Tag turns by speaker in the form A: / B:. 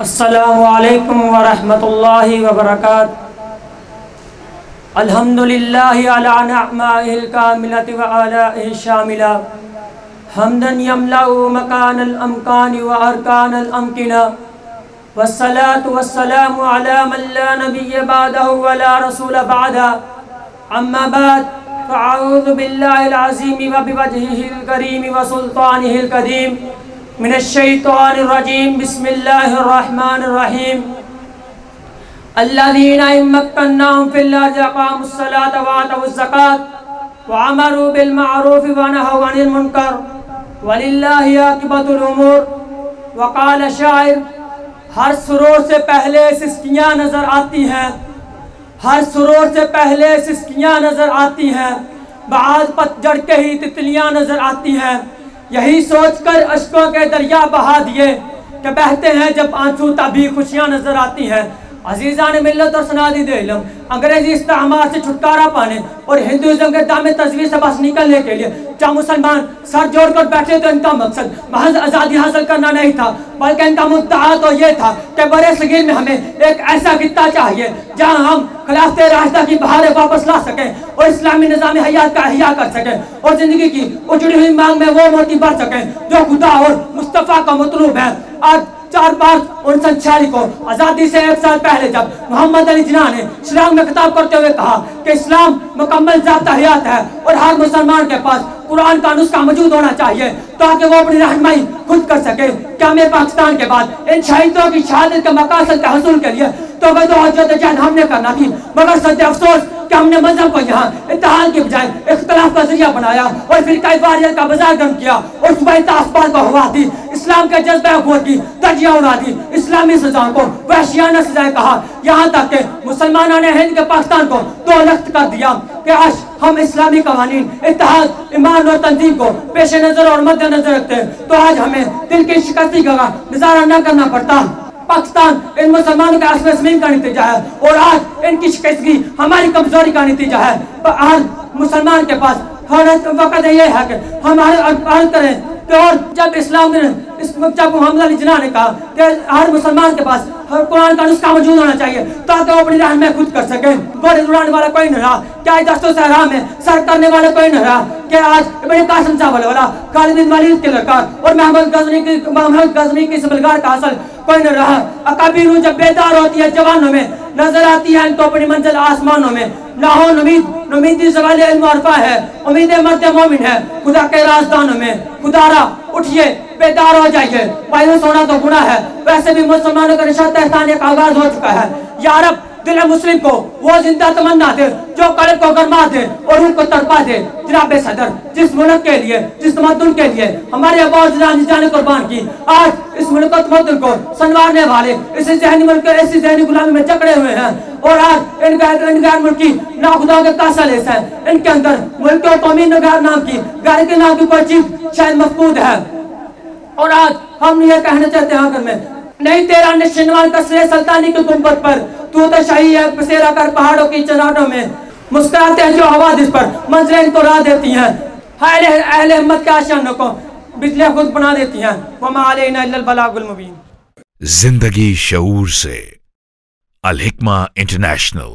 A: السلام علیکم ورحمۃ اللہ وبرکاتہ۔ الحمدللہ علی نعمائہ الکاملۃ وآلائہ الشاملہ، حمدا یملأ مکان الامکان وارکان الامکنہ، والصلاة والسلام علی من لا نبی بعدہ ولا رسول بعدہ، اما بعد فاعوذ باللہ العظیم وبوجہہ الکریم وسلطانہ القدیم من الشیطان الرجیم، بسم اللہ الرحمن الرحیم۔ الذین ان مکناہم فی الارض اقاموا الصلاۃ وآتوا الزکاۃ وامروا بالمعروف ونہوا عن المنکر وللہ عاقبۃ الامور۔ وقال شاعر، ہر سرور سے پہلے سسکیاں نظر آتی ہیں، ہر سرور سے پہلے سسکیاں نظر آتی ہیں، بعد پتجھڑ کے ہی تتلیاں نظر آتی ہیں۔ یہی سوچ کر اشکوں کے دریا بہا دیے کہ بہتے ہیں جب آنسو تبھی خوشیاں نظر آتی ہیں۔ عزیزان ملت اور صنادید علم، انگریزی استعمار سے چھٹکارا پانے اور ہندوازم کے دامن تزویر سے بس نکلنے کے لیے جب مسلمان سر جوڑ کر بیٹھے تو ان کا مقصد محض آزادی حاصل کرنا نہیں تھا، بلکہ ان کا مدعا تو یہ تھا کہ برے صغیر میں ہمیں ایک ایسا خطہ چاہیے جہاں ہم خلافت راشدہ کی بہاریں واپس لا سکیں اور اسلامی نظام حیات کا احیاء کر سکیں اور زندگی کی اجڑی ہوئی مانگ میں وہ موتی بھر سکیں جو خدا اور مصطفیٰ کا مطلوب ہے۔ آج 4 مارچ 1946 کو آزادی سے 1 سال پہلے جب محمد علی جناح نے شیلانگ میں خطاب کرتے ہوئے کہا کہ اسلام مکمل ضابطہ حیات ہے اور ہر مسلمان کے پاس قرآن کا نسخہ موجود ہونا چاہیے تاکہ وہ اپنی رہنمائی خود کر سکے، کیا میں پاکستان کے بعد ان شہیدوں کی شہادت کے مقاصد کے حصول کے لیے تو جہد ہم نے کرنا تھی، مگر سچ افسوس کہ ہم نے مذہب کو یہاں اتحاد کے بجائے اختلاف کا ذریعہ بنایا اور فرقہ واریت کا بازار گرم کیا اور صبح تعصبات کو ہوا دی، اسلام کے جذبہ اخوت کی دھجیاں اڑا دی، اسلامی سزاؤں کو وحشیانہ سزائیں کہا، یہاں تک کہ مسلمانوں نے ہند کے پاکستان کو 2 لخت کر دیا کہ آج ہم اسلامی قوانین، اتحاد، ایمان اور تنظیم کو پیش نظر اور مد نظر رکھتے ہیں تو آج ہمیں دل کی شکستی کا نظارہ نہ کرنا پڑتا۔ پاکستان ان مسلمانوں کے عصمِ صمیم کا نتیجہ ہے اور آج ان کی شکستگی ہماری کمزوری کا نتیجہ ہے۔ ہر مسلمان کے پاس وقت یہ ہے کہ ہم عرض کریں کہ اور جب جب محمد علی جناح نے کہا کہ ہر مسلمان کے پاس قرآن کا نسخہ موجود ہونا چاہیے تاکہ وہ اپنی رہنمائی خود کر سکے، گھوڑے اڑانے والا کوئی نہ رہا، کیا دستوں سے حرام میں سر کرنے والا کوئی نہ رہا، کہ آج ابن قاسم صاحب والا خالد بن ولید کے لڑکا اور محمد غزنی کی سبلگار کا حاصل کوئی نہ رہا۔ اکابر جب بیدار ہوتی ہے جوانوں میں نظر آتی ہے ان کو اپنی منزل آسمانوں میں، نہ ہو نومیدی زوال علم و عرفہ ہے، امید مرد مومن ہے خدا کے رازدانوں میں۔ خدا را اٹھئے بیدار ہو جائیے، مایوس ہونا تو گناہ ہے، ویسے بھی مسلمانوں کا نشاط احسان ایک آغاز ہو چکا ہے۔ یا رب دل مسلم کو وہ زندہ تمنا دے جو قلب کو گرما دے اور ان کو تڑپا دے۔ جناب صدر، جس ملک کے لیے، جس تمدن کے لیے ہمارے ابا و اجداد نے قربان کی، آج اس ملک و تمدن کو سنوارنے والے اسی ذہنی ملک ایسی ذہنی غلامی میں جکڑے ہوئے ہیں اور آج ان غیر ملکی ناخدا کے کاسلیس ہیں، ان کے اندر ملک و قومی غیر نام کی غیر کے نام کی کوئی چیز شاید مفقود ہے۔ اور آج ہم یہ کہنا چاہتے ہیں آخر میں، نہیں تیرا نشنوان کسرے سلطانی کی گنبد پر، تو تو شاہی ہے بسیرا کر پہاڑوں کی چناروں میں، مسکراتے ہیں جو حوادث پر منظریں ان کو راہ دیتی ہیں، اہل ہمت کے آشیانوں کو بجلیاں خود بنا دیتی ہیں۔ وما علینا الا البلاغ المبین۔
B: زندگی شعور سے، الحکمہ انٹرنیشنل۔